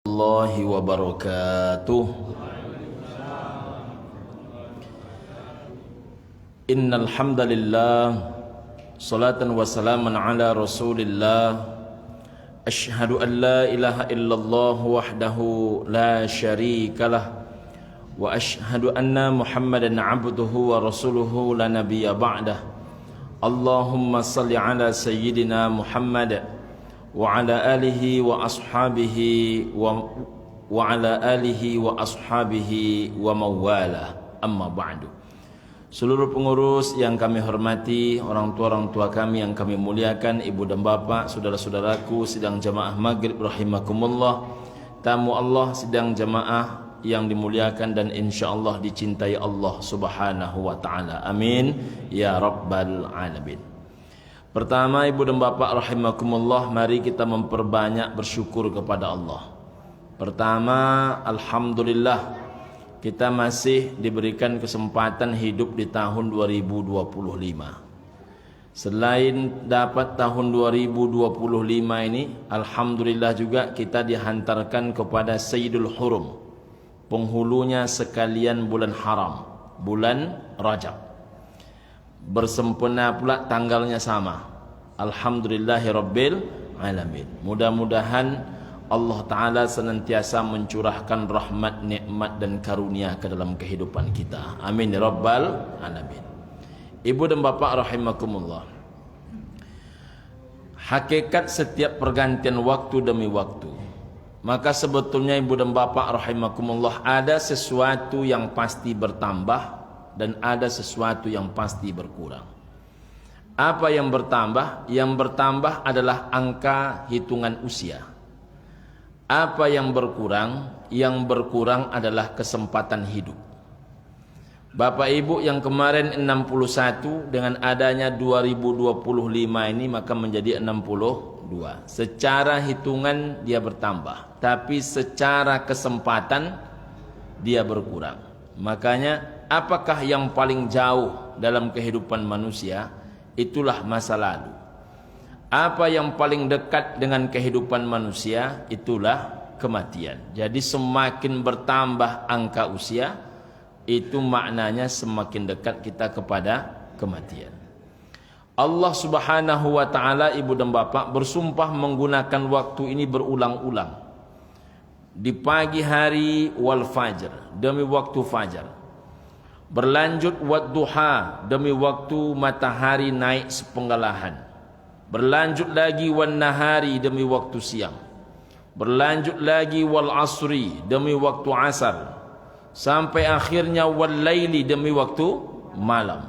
Warahmatullahi wabarakatuh. Innal hamdalillah salatan wa salaman ala Rasulillah. Asyhadu an la ilaha illallah wahdahu la syarikalah wa asyhadu anna Muhammadan abduhu wa rasuluhu la nabiyya ba'dah. Allahumma salli ala sayyidina Muhammad wa ala alihi wa ashabihi wa ala alihi wa ashabihi wa mawala, amma ba'du. Seluruh pengurus yang kami hormati, orang tua kami yang kami muliakan, ibu dan bapa, saudara-saudaraku sidang jamaah maghrib rahimakumullah, tamu Allah sidang jamaah yang dimuliakan dan insyaallah dicintai Allah subhanahu wa ta'ala, amin ya rabbal alamin. Pertama, ibu dan bapak rahimakumullah, mari kita memperbanyak bersyukur kepada Allah. Pertama, alhamdulillah kita masih diberikan kesempatan hidup di tahun 2025. Selain dapat tahun 2025 ini, alhamdulillah juga kita dihantarkan kepada Sayyidul Hurum, penghulunya sekalian bulan haram, bulan Rajab. Bersempena pula tanggalnya sama. Alhamdulillahirabbil alamin. Mudah-mudahan Allah Ta'ala senantiasa mencurahkan rahmat, nikmat dan karunia ke dalam kehidupan kita. Amin ya rabbal alamin. Ibu dan bapak rahimakumullah, hakikat setiap pergantian waktu demi waktu, maka sebetulnya ibu dan bapak rahimakumullah, ada sesuatu yang pasti bertambah dan ada sesuatu yang pasti berkurang. Apa yang bertambah? Yang bertambah adalah angka hitungan usia. Apa yang berkurang? Yang berkurang adalah kesempatan hidup. Bapak ibu yang kemarin 61, dengan adanya 2025 ini maka menjadi 62. Secara hitungan dia bertambah, tapi secara kesempatan dia berkurang. Makanya apakah yang paling jauh dalam kehidupan manusia? Itulah masa lalu. Apa yang paling dekat dengan kehidupan manusia? Itulah kematian. Jadi semakin bertambah angka usia, itu maknanya semakin dekat kita kepada kematian. Allah subhanahu wa ta'ala, ibu dan bapak, bersumpah menggunakan waktu ini berulang-ulang. Di pagi hari wal fajr, demi waktu fajar. Berlanjut wadduha, demi waktu matahari naik sepenggalahan. Berlanjut lagi wan nahari, demi waktu siang. Berlanjut lagi wal asri, demi waktu asar. Sampai akhirnya wal laili, demi waktu malam.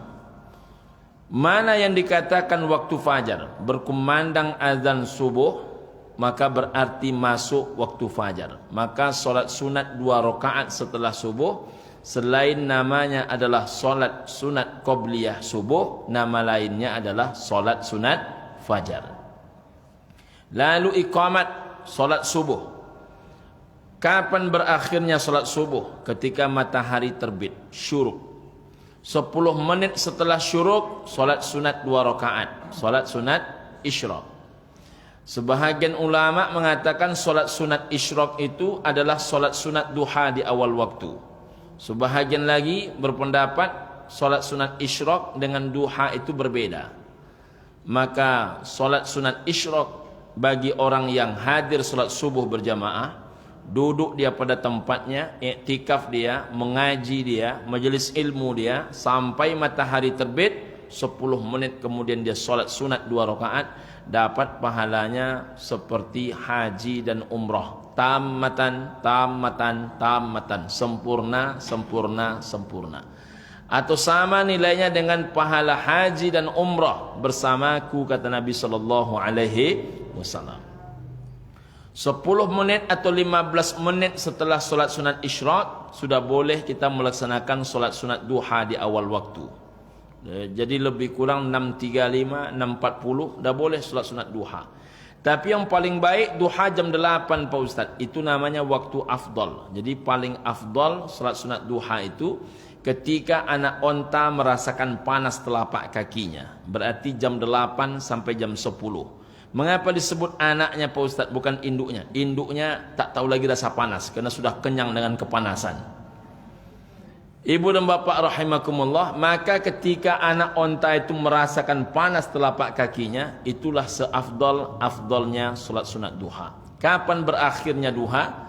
Mana yang dikatakan waktu fajar? Berkumandang azan subuh, maka berarti masuk waktu fajar. Maka solat sunat 2 rakaat setelah subuh, selain namanya adalah solat sunat qobliyah subuh, nama lainnya adalah solat sunat fajar. Lalu iqamat solat subuh. Kapan berakhirnya solat subuh? Ketika matahari terbit, syuruk. 10 menit setelah syuruk, solat sunat 2 rakaat, solat sunat isyraq. Sebahagian ulama mengatakan solat sunat isyraq itu adalah solat sunat duha di awal waktu. Sebahagian lagi berpendapat solat sunat isyraq dengan duha itu berbeda. Maka solat sunat isyraq bagi orang yang hadir solat subuh berjamaah, duduk dia pada tempatnya, iktikaf dia, mengaji dia, majelis ilmu dia, sampai matahari terbit, 10 menit kemudian dia solat sunat 2 rakaat, dapat pahalanya seperti haji dan umrah. Tammatan, tammatan, tammatan, sempurna, sempurna, sempurna. Atau sama nilainya dengan pahala haji dan umrah bersamaku, kata Nabi sallallahu alaihi wasallam. 10 menit atau 15 menit setelah solat sunat isyraq sudah boleh kita melaksanakan solat sunat duha di awal waktu. Jadi lebih kurang 6.35, 6.40 dah boleh solat sunat duha. Tapi yang paling baik duha jam 8 Pak Ustaz. Itu namanya waktu afdal. Jadi paling afdal salat sunat duha itu ketika anak onta merasakan panas telapak kakinya. Berarti jam 8 sampai jam 10. Mengapa disebut anaknya Pak Ustaz, bukan induknya? Induknya tak tahu lagi rasa panas karena sudah kenyang dengan kepanasan. Ibu dan bapak rahimakumullah, maka ketika anak onta itu merasakan panas telapak kakinya, itulah seafdal-afdalnya solat sunat duha. Kapan berakhirnya duha?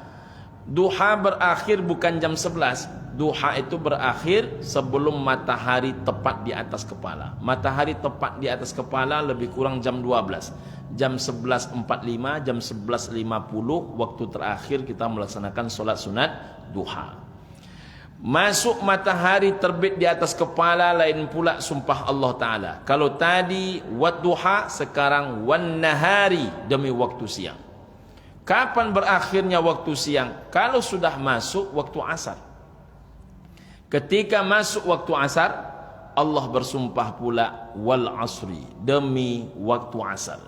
Duha berakhir bukan jam 11. Duha itu berakhir sebelum matahari tepat di atas kepala. Matahari tepat di atas kepala lebih kurang jam 12. Jam 11.45, jam 11.50 waktu terakhir kita melaksanakan solat sunat duha. Masuk matahari terbit di atas kepala lain pula sumpah Allah Ta'ala. Kalau tadi wadduha, sekarang wan nahari, demi waktu siang. Kapan berakhirnya waktu siang? Kalau sudah masuk waktu asar. Ketika masuk waktu asar, Allah bersumpah pula wal asri, demi waktu asar.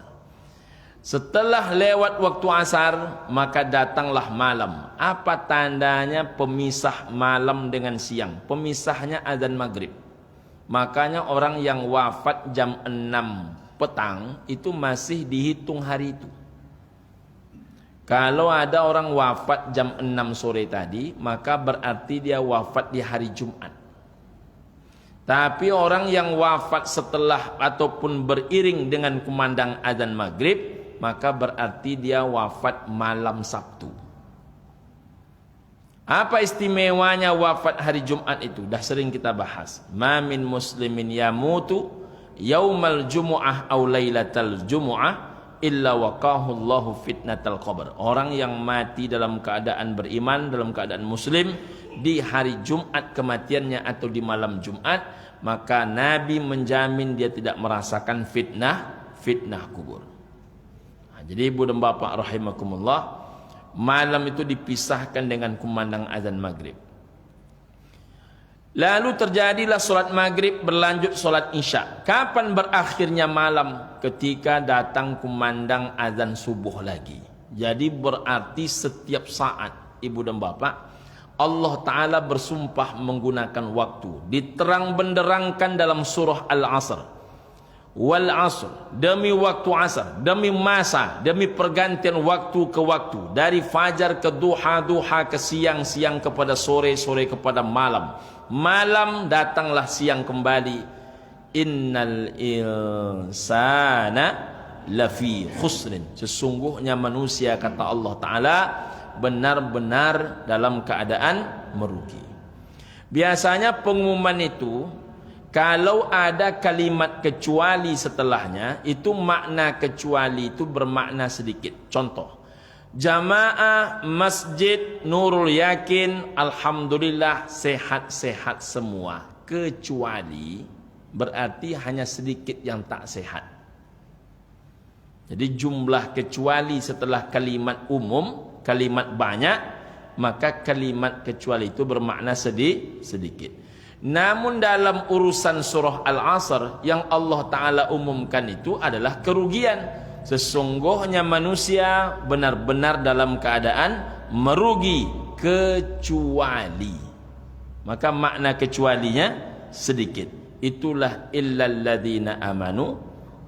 Setelah lewat waktu asar, maka datanglah malam. Apa tandanya pemisah malam dengan siang? Pemisahnya azan maghrib. Makanya orang yang wafat jam 6 petang itu masih dihitung hari itu. Kalau ada orang wafat jam 6 sore tadi, maka berarti dia wafat di hari Jumat. Tapi orang yang wafat setelah ataupun beriring dengan kumandang azan maghrib, maka berarti dia wafat malam Sabtu. Apa istimewanya wafat hari Jumat itu? Dah sering kita bahas. Ma min muslimin yamutu yaumal jumu'ah aw lailatal jumu'ah illa waqahu Allahu fitnatal qabr. Orang yang mati dalam keadaan beriman, dalam keadaan muslim di hari Jumat kematiannya atau di malam Jumat, maka Nabi menjamin dia tidak merasakan fitnah kubur. Nah, jadi ibu dan bapak rahimakumullah, malam itu dipisahkan dengan kumandang azan maghrib. Lalu terjadilah solat maghrib, berlanjut solat isya. Kapan berakhirnya malam? Ketika datang kumandang azan subuh lagi. Jadi berarti setiap saat, ibu dan bapak, Allah Ta'ala bersumpah menggunakan waktu. Diterang benderangkan dalam surah Al-Asr. Wal asr, demi waktu asar, demi masa, demi pergantian waktu ke waktu. Dari fajar ke duha, duha ke siang, siang kepada sore, sore kepada malam. Malam datanglah siang kembali. Innal insana lafi khusrin. Sesungguhnya manusia, kata Allah Ta'ala, benar-benar dalam keadaan merugi. Biasanya pengumuman itu, kalau ada kalimat kecuali setelahnya, itu makna kecuali itu bermakna sedikit. Contoh, jamaah Masjid Nurul Yakin, alhamdulillah sehat-sehat semua. Kecuali berarti hanya sedikit yang tak sehat. Jadi jumlah kecuali setelah kalimat umum, kalimat banyak, maka kalimat kecuali itu bermakna sedikit. Namun dalam urusan surah Al-Asr yang Allah Ta'ala umumkan itu adalah kerugian. Sesungguhnya manusia benar-benar dalam keadaan merugi kecuali. Maka makna kecualinya sedikit. Itulah illal ladzina amanu,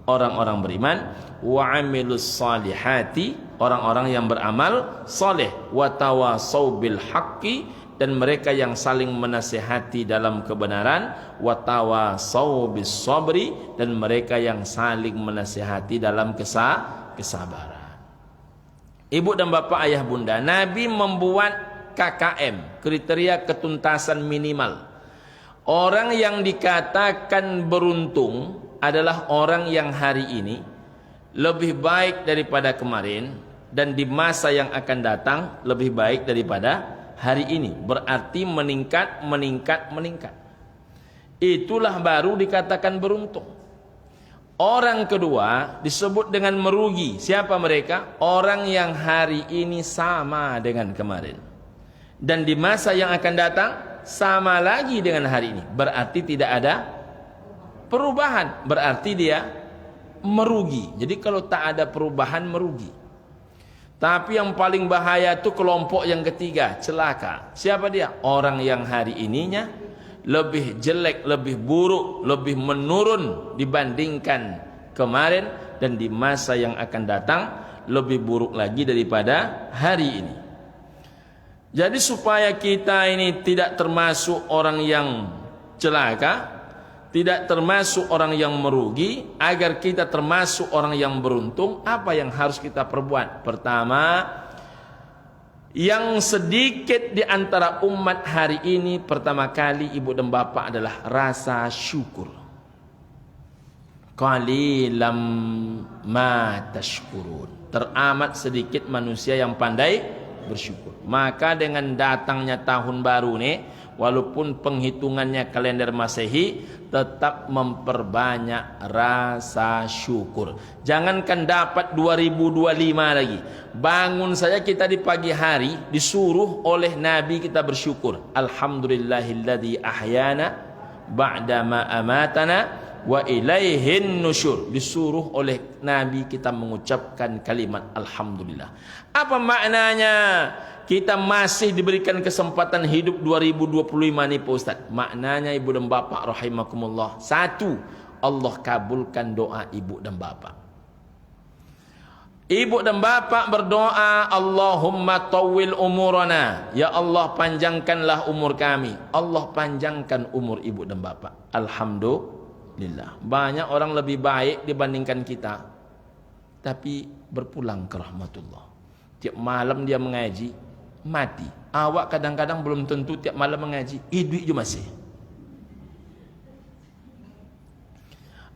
orang-orang beriman, wa amilus salihati, orang-orang yang beramal saleh, wa tawasau bil haqqi, dan mereka yang saling menasihati dalam kebenaran, wa tawasau bis sabri, dan mereka yang saling menasihati dalam kesabaran. Ibu dan bapak, ayah bunda, Nabi membuat KKM, kriteria ketuntasan minimal. Orang yang dikatakan beruntung adalah orang yang hari ini lebih baik daripada kemarin, dan di masa yang akan datang lebih baik daripada hari ini. Berarti meningkat. Itulah baru dikatakan beruntung. Orang kedua disebut dengan merugi. Siapa mereka? Orang yang hari ini sama dengan kemarin, dan di masa yang akan datang sama lagi dengan hari ini. Berarti tidak ada perubahan. Berarti dia merugi. Jadi kalau tak ada perubahan, merugi. Tapi yang paling bahaya itu kelompok yang ketiga, celaka. Siapa dia? Orang yang hari ininya lebih jelek, lebih buruk, lebih menurun dibandingkan kemarin, dan di masa yang akan datang lebih buruk lagi daripada hari ini. Jadi supaya kita ini tidak termasuk orang yang celaka, tidak termasuk orang yang merugi, agar kita termasuk orang yang beruntung, apa yang harus kita perbuat? Pertama, yang sedikit di antara umat hari ini pertama kali ibu dan bapa adalah rasa syukur. Qalilam ma tashkurun. Teramat sedikit manusia yang pandai bersyukur. Maka dengan datangnya tahun baru nih, walaupun penghitungannya kalender Masehi, tetap memperbanyak rasa syukur. Jangankan dapat 2025 lagi, bangun saja kita di pagi hari disuruh oleh Nabi kita bersyukur. Alhamdulillahilladzi ahyana ba'dama amatana wa ilaihin nusyur. Disuruh oleh Nabi kita mengucapkan kalimat alhamdulillah. Apa maknanya? Kita masih diberikan kesempatan hidup 2025 nih Pak Ustaz. Maknanya ibu dan bapak rahimakumullah, satu, Allah kabulkan doa ibu dan bapak. Ibu dan bapak berdoa, Allahumma tawwil umurana, ya Allah panjangkanlah umur kami. Allah panjangkan umur ibu dan bapak. Alhamdulillah. Banyak orang lebih baik dibandingkan kita, tapi berpulang ke rahmatullah. Tiap malam dia mengaji, mati. Awak kadang-kadang belum tentu tiap malam mengaji, hidup juga masih.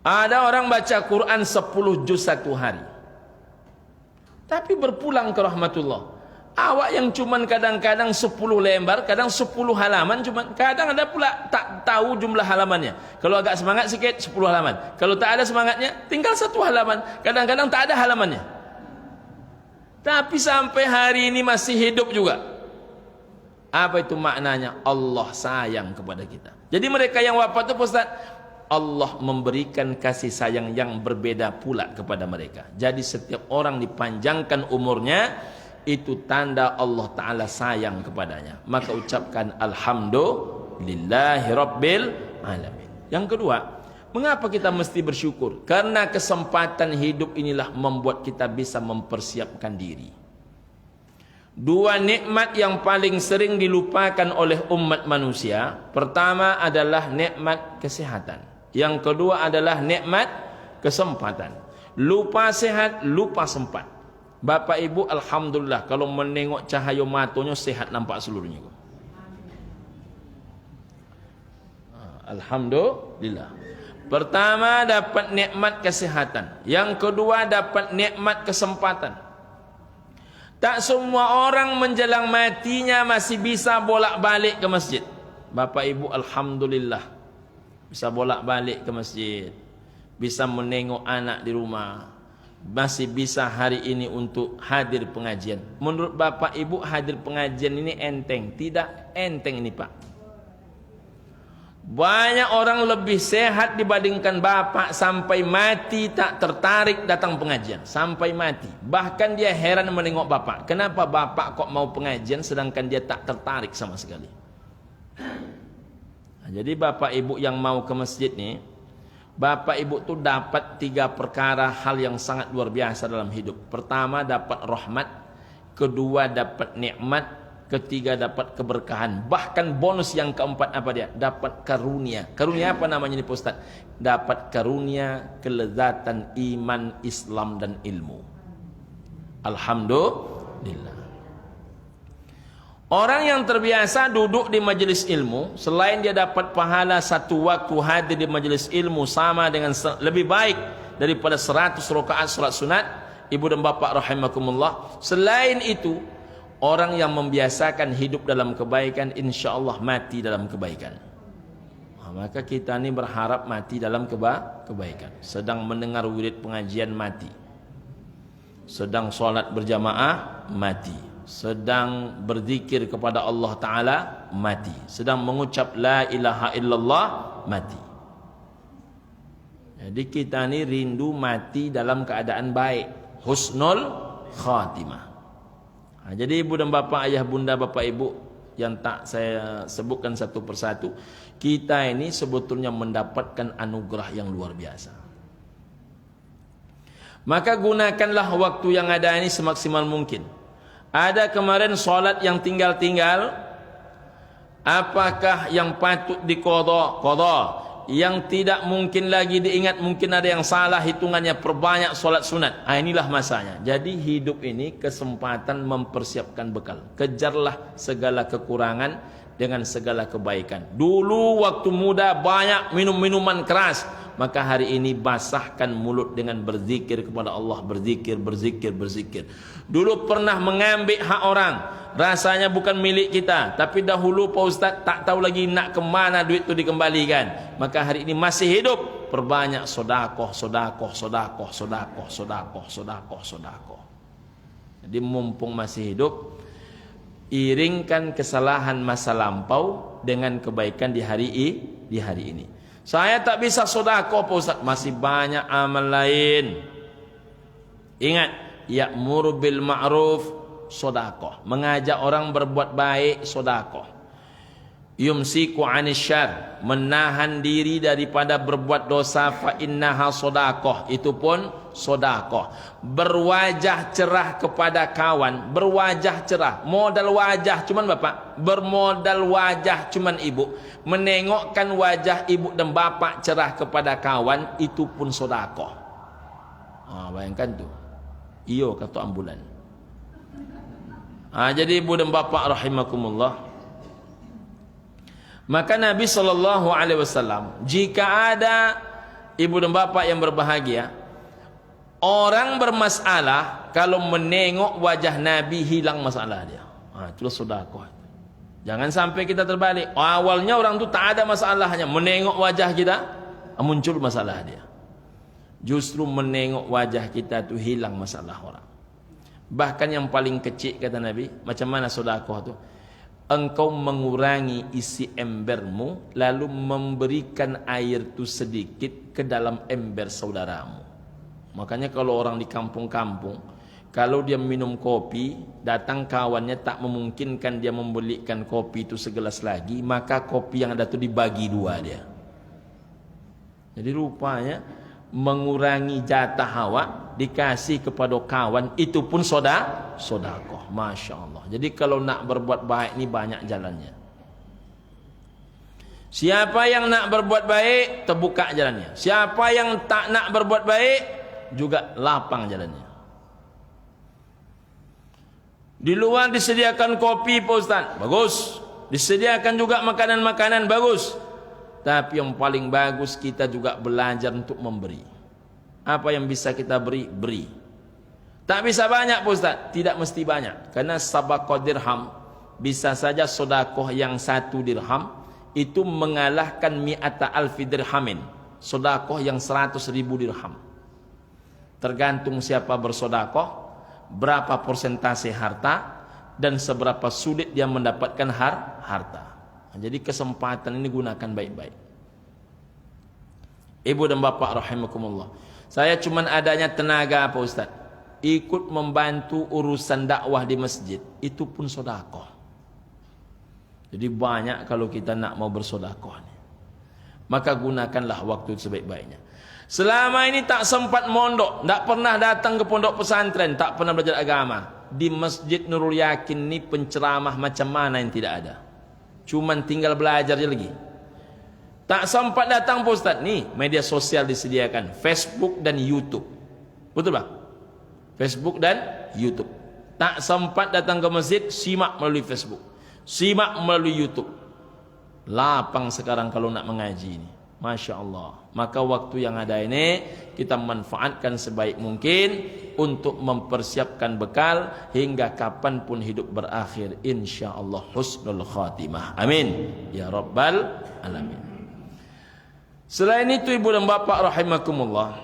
Ada orang baca Quran 10 juz satu hari, tapi berpulang ke rahmatullah. Awak yang cuman kadang-kadang 10 lembar, kadang 10 halaman, cuman kadang ada pula tak tahu jumlah halamannya. Kalau agak semangat sikit 10 halaman, kalau tak ada semangatnya tinggal 1 halaman, kadang-kadang tak ada halamannya. Tapi sampai hari ini masih hidup juga. Apa itu maknanya? Allah sayang kepada kita. Jadi mereka yang wafat itu Ustaz, Allah memberikan kasih sayang yang berbeda pula kepada mereka. Jadi setiap orang dipanjangkan umurnya, itu tanda Allah Ta'ala sayang kepadanya. Maka ucapkan alhamdulillahi rabbil alamin. Yang kedua, mengapa kita mesti bersyukur? Karena kesempatan hidup inilah membuat kita bisa mempersiapkan diri. Dua nikmat yang paling sering dilupakan oleh umat manusia. Pertama adalah nikmat kesehatan. Yang kedua adalah nikmat kesempatan. Lupa sehat, lupa sempat. Bapak ibu alhamdulillah, kalau menengok cahaya matanya sehat nampak seluruhnya. Alhamdulillah. Pertama dapat nikmat kesehatan, yang kedua dapat nikmat kesempatan. Tak semua orang menjelang matinya masih bisa bolak-balik ke masjid. Bapak ibu alhamdulillah bisa bolak-balik ke masjid, bisa menengok anak di rumah, masih bisa hari ini untuk hadir pengajian. Menurut bapak ibu hadir pengajian ini enteng? Tidak enteng ini Pak. Banyak orang lebih sehat dibandingkan bapak, sampai mati tak tertarik datang pengajian, sampai mati. Bahkan dia heran menengok bapak. Kenapa bapak kok mau pengajian sedangkan dia tak tertarik sama sekali? Nah, jadi bapak ibu yang mau ke masjid nih, bapak ibu tuh dapat 3 perkara hal yang sangat luar biasa dalam hidup. Pertama dapat rahmat, kedua dapat nikmat, ketiga dapat keberkahan. Bahkan bonus yang keempat apa dia? Dapat karunia. Karunia apa namanya ini Pak Ustaz? Dapat karunia kelezatan iman, Islam dan ilmu. Alhamdulillah. Orang yang terbiasa duduk di majelis ilmu, selain dia dapat pahala satu waktu hadir di majelis ilmu sama dengan lebih baik daripada 100 rakaat salat sunat, ibu dan bapak rahimakumullah. Selain itu, orang yang membiasakan hidup dalam kebaikan, insya Allah mati dalam kebaikan. Nah, maka kita ini berharap mati dalam kebaikan. Sedang mendengar wirid pengajian mati, sedang sholat berjamaah mati, sedang berzikir kepada Allah Ta'ala mati, sedang mengucap la ilaha illallah mati. Jadi kita ini rindu mati dalam keadaan baik, husnul khatimah. Nah, jadi ibu dan bapak, ayah bunda, bapak ibu yang tak saya sebutkan satu persatu, kita ini sebetulnya mendapatkan anugerah yang luar biasa. Maka gunakanlah waktu yang ada ini semaksimal mungkin. Ada kemarin solat yang tinggal-tinggal, apakah yang patut diqadha? Qadha. Yang tidak mungkin lagi diingat, mungkin ada yang salah hitungannya, perbanyak solat sunat. Inilah masanya. Jadi hidup ini kesempatan mempersiapkan bekal. Kejarlah segala kekurangan dengan segala kebaikan. Dulu waktu muda banyak minum minuman keras, maka hari ini basahkan mulut dengan berzikir kepada Allah, berzikir. Dulu pernah mengambil hak orang, rasanya bukan milik kita, tapi dahulu Pak Ustaz tak tahu lagi nak kemana duit itu dikembalikan. Maka hari ini masih hidup, perbanyak sedekah. Jadi mumpung masih hidup, iringkan kesalahan masa lampau dengan kebaikan di hari ini. Saya tak bisa sedekah Pak Ustaz, masih banyak amal lain. Ingat, ya'muru bil ma'ruf sedekah, mengajak orang berbuat baik sedekah. Yumsiku 'anil syarr, menahan diri daripada berbuat dosa, fa innaha sedekah, itu pun sedekah. Berwajah cerah kepada kawan, berwajah cerah, modal wajah cuman bapak, bermodal wajah cuman ibu, menengokkan wajah ibu dan bapak cerah kepada kawan, itu pun sedekah. Bayangkan tu, iyo kata ambulan. Jadi ibu dan bapak rahimakumullah, maka Nabi SAW, jika ada ibu dan bapak yang berbahagia, orang bermasalah, kalau menengok wajah Nabi hilang masalah dia. Itulah sedekah. Jangan sampai kita terbalik. Awalnya orang tu tak ada masalahnya, menengok wajah kita muncul masalah dia. Justru menengok wajah kita tu hilang masalah orang. Bahkan yang paling kecil kata Nabi, macam mana sedekah tu? Engkau mengurangi isi embermu, lalu memberikan air tu sedikit ke dalam ember saudaramu. Makanya kalau orang di kampung-kampung, kalau dia minum kopi, datang kawannya tak memungkinkan dia membelikan kopi itu segelas lagi, maka kopi yang ada tu dibagi dua dia. Jadi rupanya mengurangi jatah hawa dikasih kepada kawan, itu pun sedekah. Masya Allah. Jadi kalau nak berbuat baik ni banyak jalannya. Siapa yang nak berbuat baik, terbuka jalannya. Siapa yang tak nak berbuat baik, juga lapang jalannya. Di luar disediakan kopi Pak Ustaz, bagus. Disediakan juga makanan-makanan, bagus. Tapi yang paling bagus kita juga belajar untuk memberi. Apa yang bisa kita beri, beri. Tak bisa banyak Pak Ustaz, tidak mesti banyak. Karena sabaqah dirham, bisa saja sedekah yang 1 dirham itu mengalahkan mi'ata alfi dirhamin, sedekah yang 100.000 dirham. Tergantung siapa bersedekah, berapa persentase harta, dan seberapa sulit dia mendapatkan harta. Jadi kesempatan ini gunakan baik-baik. Ibu dan bapak rahimakumullah, saya cuman adanya tenaga Pak Ustaz, ikut membantu urusan dakwah di masjid, itu pun sedekah. Jadi banyak kalau kita nak mau bersedekah, maka gunakanlah waktu sebaik-baiknya. Selama ini tak sempat mondok, tak pernah datang ke pondok pesantren, tak pernah belajar agama, di Masjid Nurul Yakin ni penceramah macam mana yang tidak ada, cuman tinggal belajar je lagi. Tak sempat datang Pak Ustaz, ni media sosial disediakan, Facebook dan YouTube, betul bang? Facebook dan YouTube. Tak sempat datang ke masjid, simak melalui Facebook, simak melalui YouTube. Lapang sekarang kalau nak mengaji ini, Masya Allah. Maka waktu yang ada ini kita manfaatkan sebaik mungkin untuk mempersiapkan bekal hingga kapanpun hidup berakhir, insya Allah husnul khatimah. Amin ya rabbal alamin. Selain itu ibu dan bapak rahimakumullah,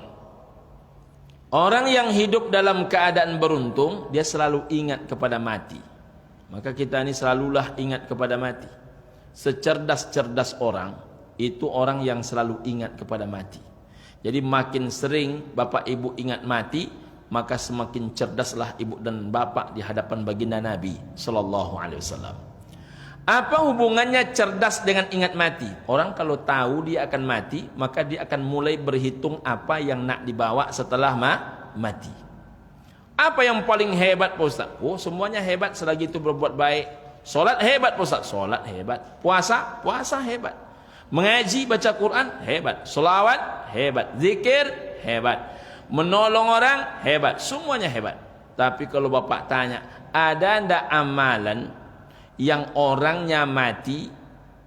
orang yang hidup dalam keadaan beruntung, dia selalu ingat kepada mati. Maka kita ini selalulah ingat kepada mati. Secerdas-cerdas orang, itu orang yang selalu ingat kepada mati. Jadi makin sering bapak ibu ingat mati, maka semakin cerdaslah ibu dan bapak di hadapan baginda Nabi sallallahu alaihi wasallam. Apa hubungannya cerdas dengan ingat mati? Orang kalau tahu dia akan mati, maka dia akan mulai berhitung apa yang nak dibawa setelah mati. Apa yang paling hebat Pak Ustaz? Oh, semuanya hebat selagi itu berbuat baik. Solat hebat Pak Ustaz, solat hebat. Puasa, puasa hebat. Mengaji, baca Quran hebat. Selawat hebat. Zikir hebat. Menolong orang hebat. Semuanya hebat. Tapi kalau bapak tanya, ada ndak amalan yang orangnya mati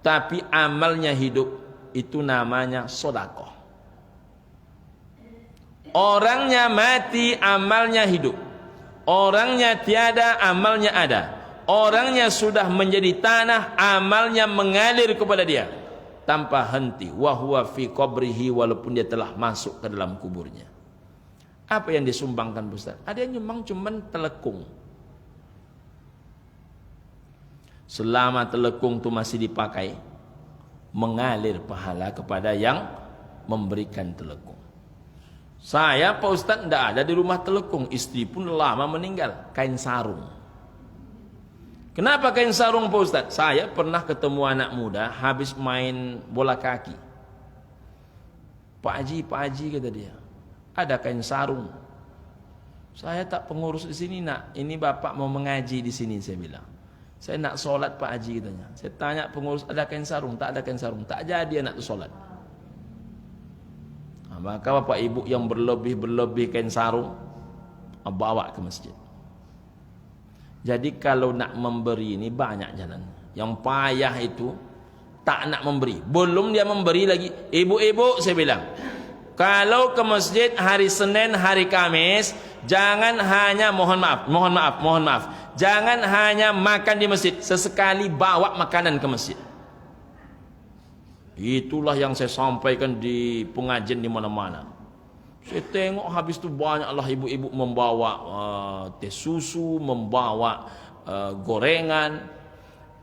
tapi amalnya hidup? Itu namanya sedekah. Orangnya mati, amalnya hidup. Orangnya tiada, amalnya ada. Orangnya sudah menjadi tanah, amalnya mengalir kepada dia tanpa henti. Wa huwa fi qabrihi, walaupun dia telah masuk ke dalam kuburnya. Apa yang disumbangkan Ustaz? Ada yang nyumbang cuman telekung. Selama telekung itu masih dipakai, mengalir pahala kepada yang memberikan telekung. Saya Pak Ustaz tidak ada di rumah telekung, istri pun lama meninggal. Kain sarung. Kenapa kain sarung Pak Ustaz? Saya pernah ketemu anak muda habis main bola kaki. Pak Haji kata dia, ada kain sarung. Saya tak pengurus di sini nak, ini bapak mau mengaji di sini, saya bilang. Saya nak solat Pak Haji katanya. Saya tanya pengurus, ada kain sarung? Tak ada kain sarung. Tak jadi anak tu solat. Maka bapak ibu yang berlebih kain sarung, bawa ke masjid. Jadi kalau nak memberi ini banyak jalan. Yang payah itu tak nak memberi. Belum dia memberi lagi. Ibu-ibu saya bilang, kalau ke masjid hari Senin, hari Kamis, jangan hanya mohon maaf. Jangan hanya makan di masjid. Sesekali bawa makanan ke masjid. Itulah yang saya sampaikan di pengajian di mana-mana. Saya tengok habis itu banyaklah ibu-ibu membawa teh susu, membawa gorengan.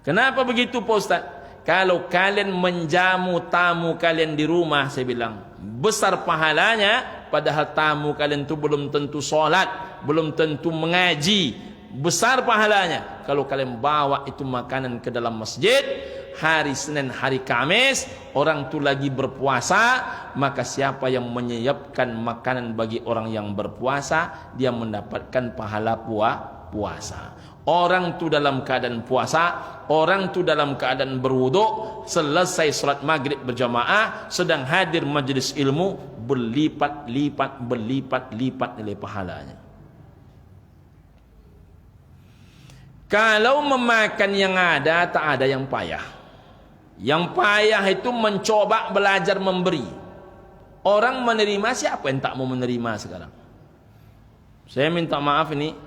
Kenapa begitu Pak Ustaz? Kalau kalian menjamu tamu kalian di rumah, saya bilang, besar pahalanya, padahal tamu kalian itu belum tentu solat, belum tentu mengaji. Besar pahalanya kalau kalian bawa itu makanan ke dalam masjid. Hari Senin, hari Kamis, orang itu lagi berpuasa, maka siapa yang menyiapkan makanan bagi orang yang berpuasa, dia mendapatkan pahala puasa. Orang itu dalam keadaan puasa, orang itu dalam keadaan berwudu, selesai salat maghrib berjamaah, sedang hadir majelis ilmu, berlipat-lipat nilai pahalanya. Kalau memakan yang ada, tak ada yang payah. Yang payah itu mencoba belajar memberi. Orang menerima, siapa yang tak mau menerima sekarang? Saya minta maaf ini,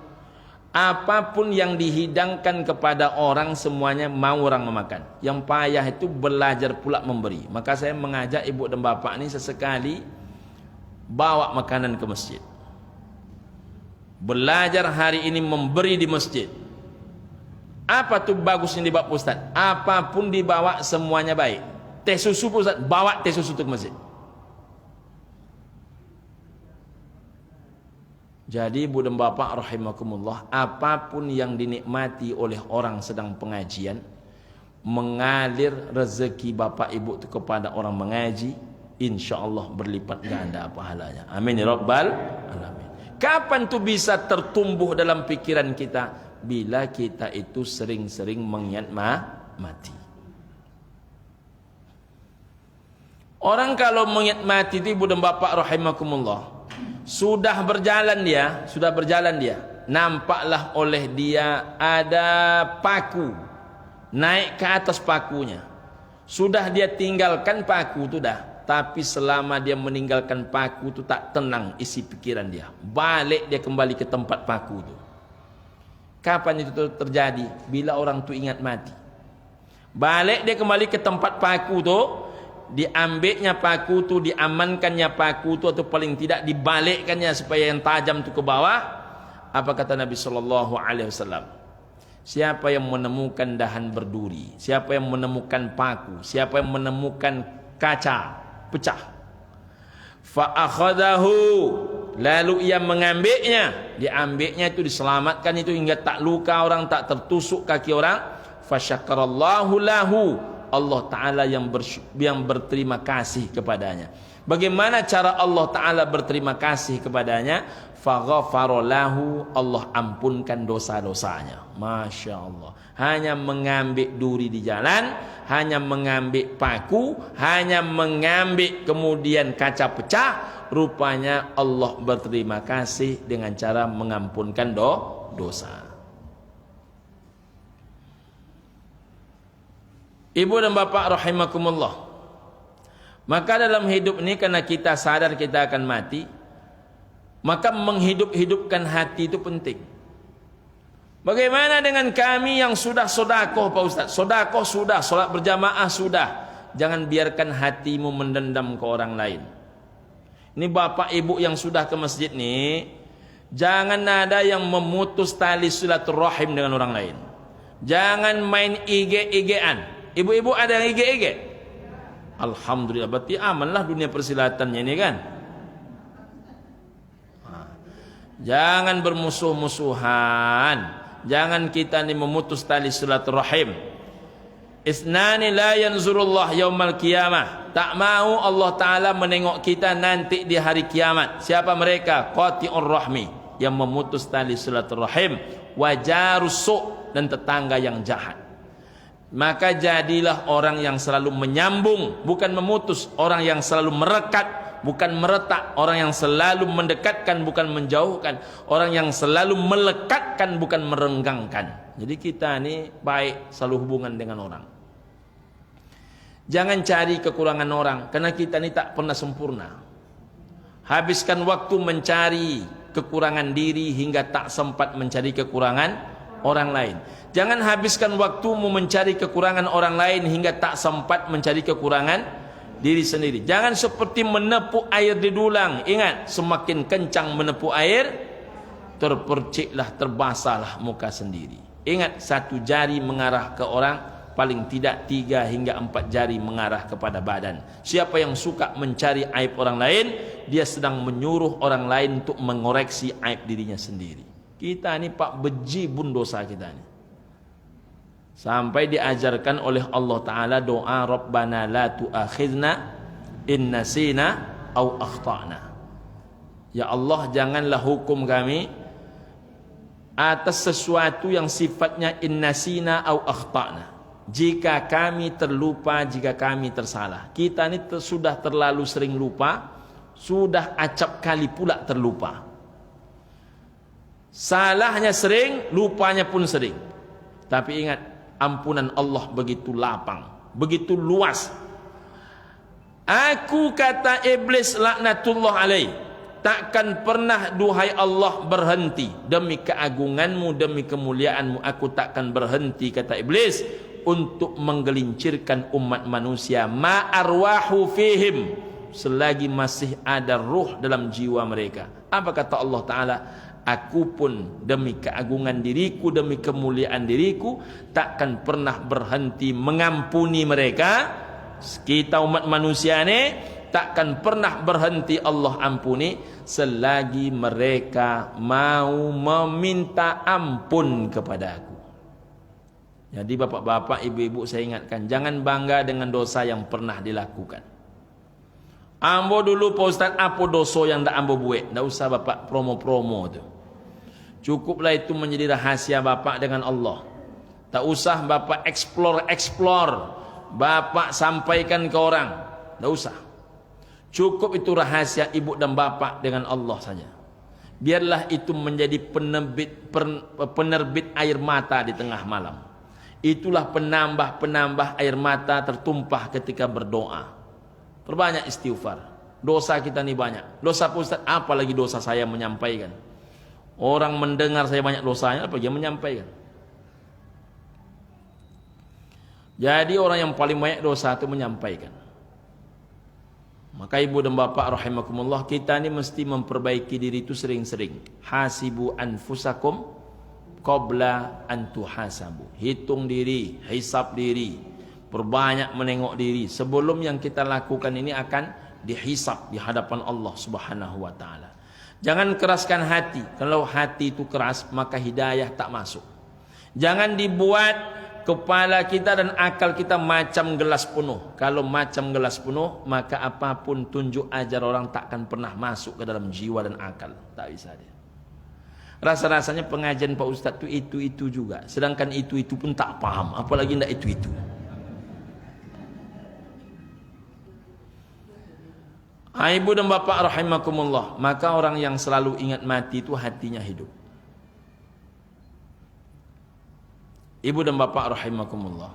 apapun yang dihidangkan kepada orang semuanya mau orang memakan. Yang payah itu belajar pula memberi. Maka saya mengajak ibu dan bapak ini sesekali bawa makanan ke masjid. Belajar hari ini memberi di masjid. Apa tuh bagusnya dibawa Ustaz? Apapun dibawa semuanya baik. Teh susu Ustaz, bawa teh susu ke masjid. Jadi ibu dan bapak rahimakumullah, apapun yang dinikmati oleh orang sedang pengajian, mengalir rezeki bapak ibu itu kepada orang mengaji, insyaallah berlipat ganda pahalanya. Amin ya rabbal alamin. Kapan tuh bisa tertumbuh dalam pikiran kita? Bila kita itu sering-sering mengingat mati. Orang kalau mengingat mati itu ibu dan bapak rahimakumullah, sudah berjalan dia, nampaklah oleh dia ada paku naik ke atas pakunya. Sudah dia tinggalkan paku itu dah, tapi selama dia meninggalkan paku itu tak tenang isi pikiran dia. Balik dia kembali ke tempat paku itu. Kapan itu terjadi? Bila orang itu ingat mati. Balik dia kembali ke tempat paku itu, diambilnya paku itu, diamankannya paku itu, atau paling tidak dibalikkannya supaya yang tajam itu ke bawah. Apa kata Nabi SAW? Siapa yang menemukan dahan berduri, siapa yang menemukan paku, siapa yang menemukan kaca pecah, fa akhadahu, lalu ia mengambilnya, diambilnya itu, diselamatkan itu hingga tak luka orang, tak tertusuk kaki orang. Fasyakarallahu lahu, Allah Ta'ala yang berterima kasih kepadanya. Bagaimana cara Allah Ta'ala berterima kasih kepadanya? Faghafara lahu, Allah ampunkan dosa-dosanya. Masya Allah. Hanya mengambil duri di jalan, hanya mengambil paku, hanya mengambil kemudian kaca pecah, rupanya Allah berterima kasih dengan cara mengampunkan dosa. Ibu dan bapak rahimakumullah, maka dalam hidup ini karena kita sadar kita akan mati, maka menghidup-hidupkan hati itu penting. Bagaimana dengan kami yang sudah sodakoh Pak Ustaz? Sodakoh sudah, solat berjamaah sudah. Jangan biarkan hatimu mendendam ke orang lain. Ini bapak ibu yang sudah ke masjid nih, jangan ada yang memutus tali silaturahim dengan orang lain. Jangan main IG-IGan. Ibu-ibu ada yang IG-IG? Alhamdulillah, berarti amanlah dunia persilatannya ini kan. Jangan bermusuh-musuhan. Jangan kita ini memutus tali silaturahim. Isnani la yanzurullah yaumal qiyamah. Tak mau Allah Ta'ala menengok kita nanti di hari kiamat. Siapa mereka? Qati'ur rahmi, yang memutus tali silaturahim, wajarus su', dan tetangga yang jahat. Maka jadilah orang yang selalu menyambung, bukan memutus. Orang yang selalu merekat, bukan meretak. Orang yang selalu mendekatkan, bukan menjauhkan. Orang yang selalu melekatkan, bukan merenggangkan. Jadi kita ini baik selalu hubungan dengan orang. Jangan cari kekurangan orang, karena kita ini tak pernah sempurna. Habiskan waktu mencari kekurangan diri hingga tak sempat mencari kekurangan orang lain. Jangan habiskan waktumu mencari kekurangan orang lain hingga tak sempat mencari kekurangan diri sendiri. Jangan seperti menepuk air di dulang. Ingat, semakin kencang menepuk air, terperciklah, terbasahlah muka sendiri. Ingat, satu jari mengarah ke orang, paling tidak 3 hingga 4 jari mengarah kepada badan. Siapa yang suka mencari aib orang lain, dia sedang menyuruh orang lain untuk mengoreksi aib dirinya sendiri. Kita ini Pak bejibun dosa kita ini. Sampai diajarkan oleh Allah Ta'ala doa Rabbana la tu'akhidna in nasina au akhtana. Ya Allah, janganlah hukum kami atas sesuatu yang sifatnya in nasina au akhtana. Jika kami terlupa, jika kami tersalah. Kita ini sudah terlalu sering lupa, sudah acap kali pula terlupa. Salahnya sering, lupanya pun sering. Tapi ingat, ampunan Allah begitu lapang, begitu luas. Aku, kata iblis laknatullah alaih, takkan pernah duhai Allah berhenti. Demi keagunganmu, demi kemuliaanmu, aku takkan berhenti, kata iblis, untuk menggelincirkan umat manusia. Ma arwahu fihim, selagi masih ada ruh dalam jiwa mereka. Apa kata Allah Ta'ala? Aku pun demi keagungan diriku, demi kemuliaan diriku, takkan pernah berhenti mengampuni mereka. Kita umat manusia ini takkan pernah berhenti Allah ampuni selagi mereka mau meminta ampun kepada aku. Jadi bapak-bapak, ibu-ibu, saya ingatkan, jangan bangga dengan dosa yang pernah dilakukan. Ambo dulu Pak Ustaz, apa dosa yang tak ambo buat? Tak usah bapak promo-promo tu. Cukuplah itu menjadi rahasia bapak dengan Allah. Tak usah bapak explore, bapak sampaikan ke orang. Tak usah. Cukup itu rahasia ibu dan bapak dengan Allah saja. Biarlah itu menjadi penerbit air mata di tengah malam. Itulah penambah air mata tertumpah ketika berdoa. Perbanyak istighfar. Dosa kita ini banyak. Dosa Pak Ustaz, apalagi dosa saya menyampaikan. Orang mendengar saya banyak dosanya, apa dia menyampaikan. Jadi orang yang paling banyak dosa itu menyampaikan. Maka ibu dan bapak rahimakumullah, kita ini mesti memperbaiki diri itu sering-sering. Hasibu anfusakum qabla an tuhasabu. Hitung diri, hisab diri, perbanyak menengok diri sebelum yang kita lakukan ini akan dihisab di hadapan Allah Subhanahu wa taala. Jangan keraskan hati. Kalau hati itu keras, maka hidayah tak masuk. Jangan dibuat kepala kita dan akal kita macam gelas penuh. Kalau macam gelas penuh, maka apapun tunjuk ajar orang takkan pernah masuk ke dalam jiwa dan akal. Tak bisa dia. Rasa-rasanya pengajian Pak Ustadz itu juga. Sedangkan itu pun tak paham. Apalagi tidak itu. Ibu dan bapak rahimakumullah. Maka orang yang selalu ingat mati itu hatinya hidup. Ibu dan bapak rahimakumullah.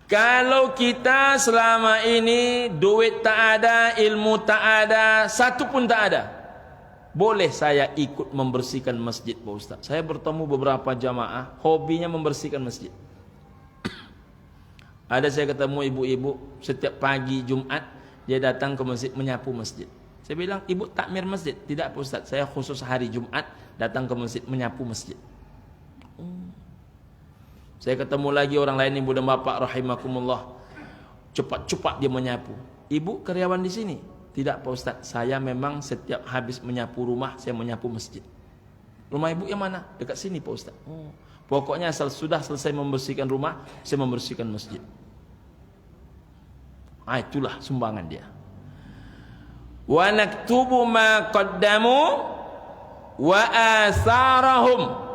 Kalau kita selama ini duit tak ada, ilmu tak ada, satu pun tak ada, boleh saya ikut membersihkan masjid Pak Ustaz. Saya bertemu beberapa jamaah, hobinya membersihkan masjid. Ada saya ketemu ibu-ibu, setiap pagi Jumat, dia datang ke masjid menyapu masjid. Saya bilang, ibu takmir masjid? Tidak Pak Ustaz, saya khusus hari Jumat datang ke masjid menyapu masjid. Saya ketemu lagi orang lain, ibu dan bapak rahimakumullah, cepat-cepat dia menyapu. Ibu karyawan di sini? Tidak Pak Ustaz, saya memang setiap habis menyapu rumah, saya menyapu masjid. Rumah ibu yang mana? Dekat sini Pak Ustaz. Pokoknya asal sudah selesai membersihkan rumah, saya membersihkan masjid. Itulah sumbangan dia. Wa naktubu ma qaddamu wa asarahum.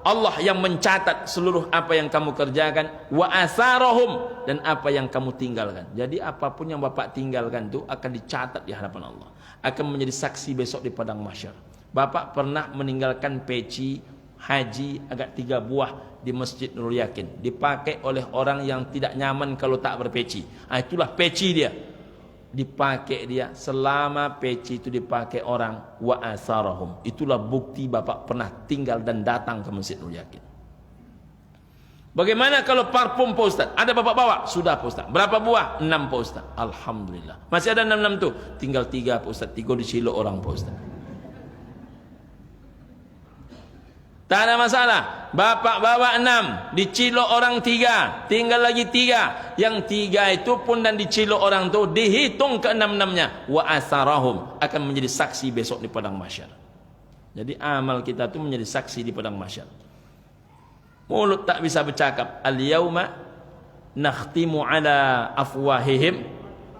Allah yang mencatat seluruh apa yang kamu kerjakan, wa asarahum, dan apa yang kamu tinggalkan. Jadi apapun yang bapak tinggalkan itu akan dicatat di hadapan Allah, akan menjadi saksi besok di padang mahsyar. Bapak pernah meninggalkan peci haji agak 3 buah di Masjid Nurul Yakin, dipakai oleh orang yang tidak nyaman kalau tak berpeci. Itulah peci dia, dipakai dia selama peci itu dipakai orang, wa asarahum. Itulah bukti bapak pernah tinggal dan datang ke Masjid Nurul Yakin. Bagaimana kalau parfum Pak Ustaz? Ada bapak bawa? Sudah Pak Ustaz. Berapa buah? 6 Pak Ustaz. Alhamdulillah. Masih ada 6 tuh. Tinggal 3 Pak Ustaz. 3 dicilok orang Pak Ustaz. Tak ada masalah. Bapak bawa 6, dicilok orang 3, tinggal lagi 3. Yang 3 itu pun dan dicilok orang itu dihitung ke 6-6-nya. Wa asarahum, akan menjadi saksi besok di padang mahsyar. Jadi amal kita itu menjadi saksi di padang mahsyar. Mulut tak bisa bercakap. Al-yawma nakhtimu ala afwahihim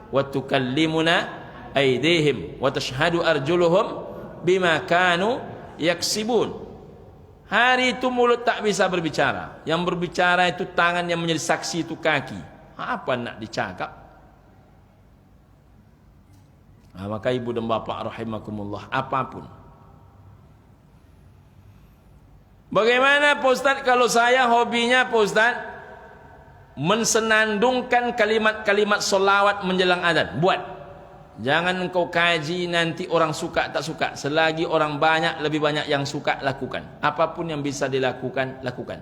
wa tukallimuna aydihim wa tashhadu arjuluhum bima kanu yaksibun. Hari itu mulut tak bisa berbicara. Yang berbicara itu tangan, yang menjadi saksi itu kaki. Apa nak dicakap? Maka ibu dan bapak rahimakumullah, apapun. Bagaimana Pak Ustaz kalau saya hobinya Pak Ustaz mensenandungkan kalimat-kalimat solawat menjelang adzan? Buat. Jangan engkau kaji nanti orang suka tak suka. Selagi orang banyak, lebih banyak yang suka, lakukan. Apapun yang bisa dilakukan, lakukan.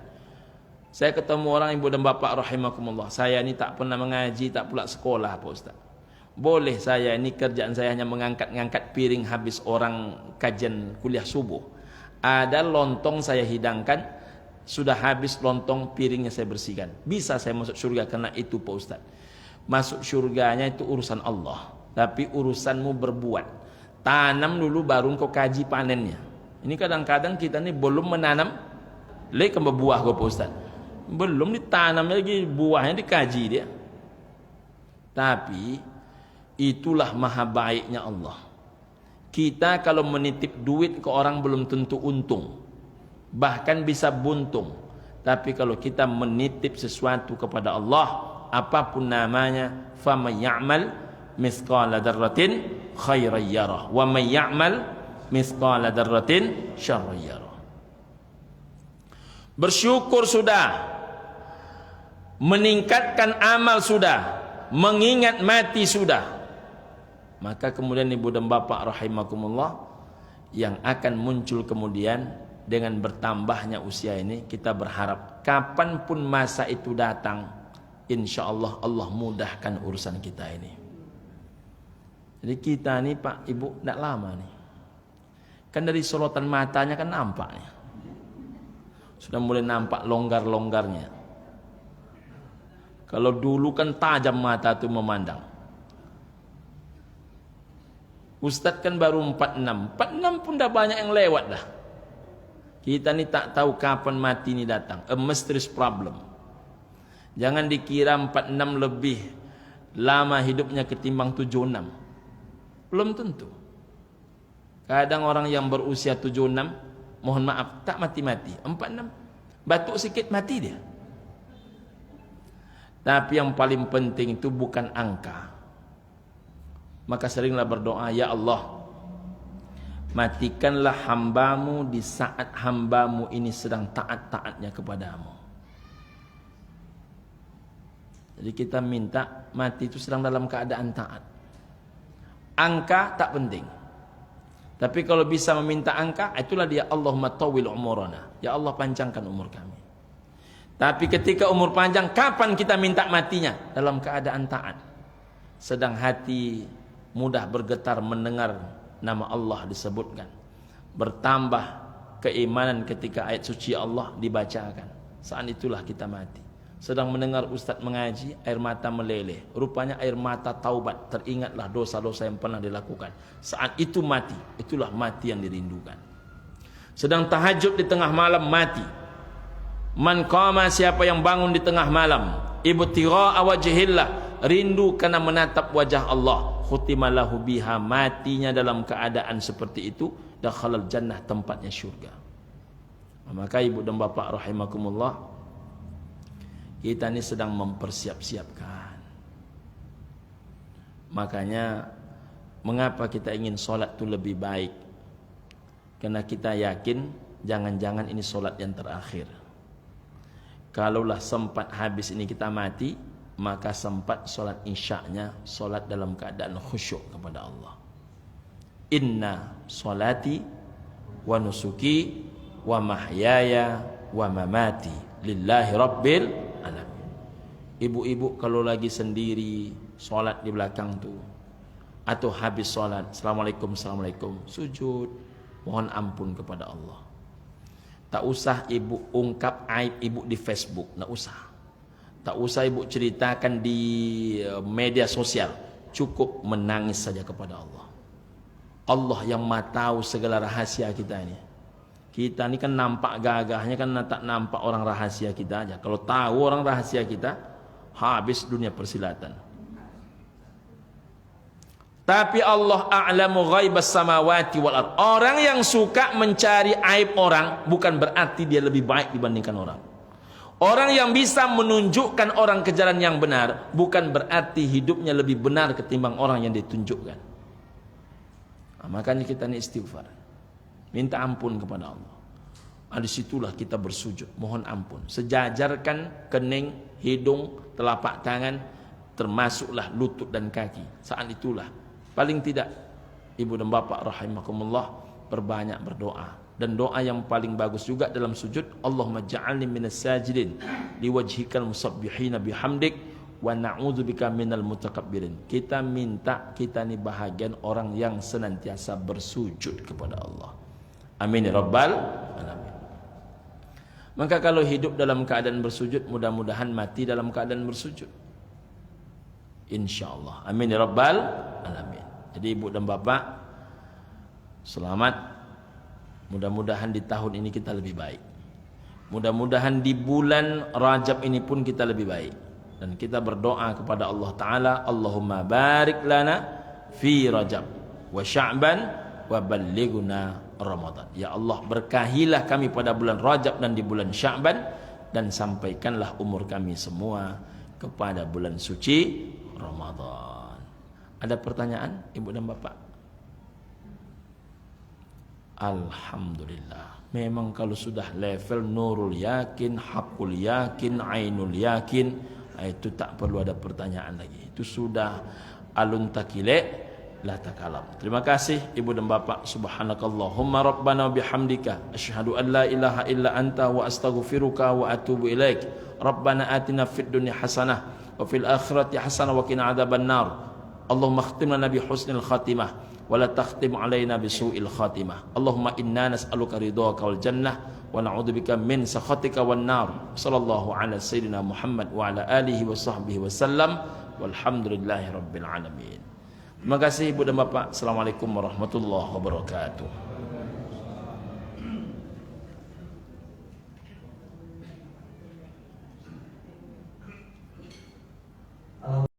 Saya ketemu orang ibu dan bapak rahimakumullah. Saya ini tak pernah mengaji, tak pula sekolah Pak Ustaz. Boleh saya ini kerjaan saya hanya mengangkat-ngangkat piring habis orang kajian kuliah subuh. Ada lontong saya hidangkan, sudah habis lontong, piringnya saya bersihkan. Bisa saya masuk surga karena itu Pak Ustaz. Masuk surganya itu urusan Allah. Tapi urusanmu berbuat. Tanam dulu baru kau kaji panennya. Ini kadang-kadang kita ini belum menanam, lek berbuah kau Pak Ustaz. Belum ditanam lagi, buahnya dikaji dia. Tapi itulah maha baiknya Allah. Kita kalau menitip duit ke orang belum tentu untung, bahkan bisa buntung. Tapi kalau kita menitip sesuatu kepada Allah, apapun namanya, faman ya'mal mithqala dzarratin khairan yarah wa man ya'mal mithqala dzarratin syarran yarah. Bersyukur sudah, meningkatkan amal sudah, mengingat mati sudah. Maka kemudian ibu dan bapak rahimakumullah, yang akan muncul kemudian dengan bertambahnya usia ini, kita berharap kapanpun masa itu datang, insyaallah Allah mudahkan urusan kita ini. Jadi kita nih Pak Ibu tidak lama nih. Kan dari sorotan matanya kan nampak nih. Sudah mulai nampak longgar-longgarnya. Kalau dulu kan tajam mata itu memandang. Ustadz kan baru 46. 46 pun dah banyak yang lewat dah. Kita ni tak tahu kapan mati ni datang. A mysterious problem. Jangan dikira 46 lebih lama hidupnya ketimbang 76. Belum tentu. Kadang orang yang berusia 76, mohon maaf, tak mati-mati. 46, batuk sikit mati dia. Tapi yang paling penting itu bukan angka. Maka seringlah berdoa, ya Allah, matikanlah hambamu di saat hambamu ini sedang taat-taatnya kepadamu. Jadi kita minta mati itu sedang dalam keadaan taat. Angka tak penting. Tapi kalau bisa meminta angka, itulah dia Allahumma tawil umurana. Ya Allah, panjangkan umur kami. Tapi ketika umur panjang, kapan kita minta matinya? Dalam keadaan taat. Sedang hati mudah bergetar mendengar nama Allah disebutkan. Bertambah keimanan ketika ayat suci Allah dibacakan. Saat itulah kita mati. Sedang mendengar ustaz mengaji, air mata meleleh. Rupanya air mata taubat. Teringatlah dosa-dosa yang pernah dilakukan. Saat itu mati. Itulah mati yang dirindukan. Sedang tahajud di tengah malam, mati. Man qama, siapa yang bangun di tengah malam, ibtigha'a wajhillah, rindu karena menatap wajah Allah, khutimalahu biha, matinya dalam keadaan seperti itu, dakhalal jannah, tempatnya syurga. Maka ibu dan bapak rahimakumullah, kita ini sedang mempersiap-siapkan. Makanya mengapa kita ingin solat itu lebih baik? Karena kita yakin jangan-jangan ini solat yang terakhir. Kalaulah sempat habis ini kita mati, maka sempat solat isyaknya, solat dalam keadaan khusyuk kepada Allah. Inna solati wa nusuki wa mahyaya wa mamati lillahi rabbil alamin. Ibu-ibu kalau lagi sendiri solat di belakang tu, atau habis solat, assalamualaikum, assalamualaikum, sujud, mohon ampun kepada Allah. Tak usah ibu ungkap aib ibu di Facebook, tak usah. Tak usah ibu ceritakan di media sosial. Cukup menangis saja kepada Allah. Allah yang maha tahu segala rahasia kita ini. Kita ini kan nampak gagahnya kan tak nampak orang rahasia kita aja. Kalau tahu orang rahasia kita, habis dunia persilatan. Tapi Allah a'lamu ghaibas samawati wal ard. Orang yang suka mencari aib orang bukan berarti dia lebih baik dibandingkan orang. Orang yang bisa menunjukkan orang ke jalan yang benar bukan berarti hidupnya lebih benar ketimbang orang yang ditunjukkan. Nah, makanya kita ini istighfar. Minta ampun kepada Allah. Nah, disitulah kita bersujud, mohon ampun. Sejajarkan kening, hidung, telapak tangan, termasuklah lutut dan kaki. Saat itulah paling tidak ibu dan bapak rahimakumullah berbanyak berdoa. Dan doa yang paling bagus juga dalam sujud, Allahumma ja'alni minas sajidin liwajhikal musabbihina bihamdik wa na'udzubika minal mutakabbirin. Kita minta kita ni bahagian orang yang senantiasa bersujud kepada Allah. Amin ya rabbal alamin. Maka kalau hidup dalam keadaan bersujud, mudah-mudahan mati dalam keadaan bersujud, insyaallah. Amin ya rabbal alamin. Jadi ibu dan bapak, selamat. Mudah-mudahan di tahun ini kita lebih baik. Mudah-mudahan di bulan Rajab ini pun kita lebih baik. Dan kita berdoa kepada Allah Ta'ala, Allahumma barik lana fi Rajab wa Sya'ban wa ballighna Ramadan. Ya Allah, berkahilah kami pada bulan Rajab dan di bulan Sya'ban, dan sampaikanlah umur kami semua kepada bulan suci Ramadan. Ada pertanyaan ibu dan bapak? Alhamdulillah. Memang kalau sudah level nurul yakin, hakul yakin, ainul yakin, itu tak perlu ada pertanyaan lagi. Itu sudah alun takile la takalam. Terima kasih ibu dan bapak. Subhanakallahumma rabbana bihamdika asyhadu an la ilaha illa anta wa astaghfiruka wa atubu ilaik. Rabbana atina fid dunya hasanah wa fil akhirati hasanah wa qina adzabannar. Allahumma khtim lana bi husnil khatimah wa la takhtim alaina bi su'il khatimah. Allahumma inna nas'aluka ridhaka wal jannah wa na'udzubika min sakhatika wan nar. Sallallahu ala sayyidina Muhammad wa ala alihi wa sahbihi wasallam walhamdulillahi rabbil alamin. Terima kasih ibu dan bapak. Assalamualaikum warahmatullahi wabarakatuh.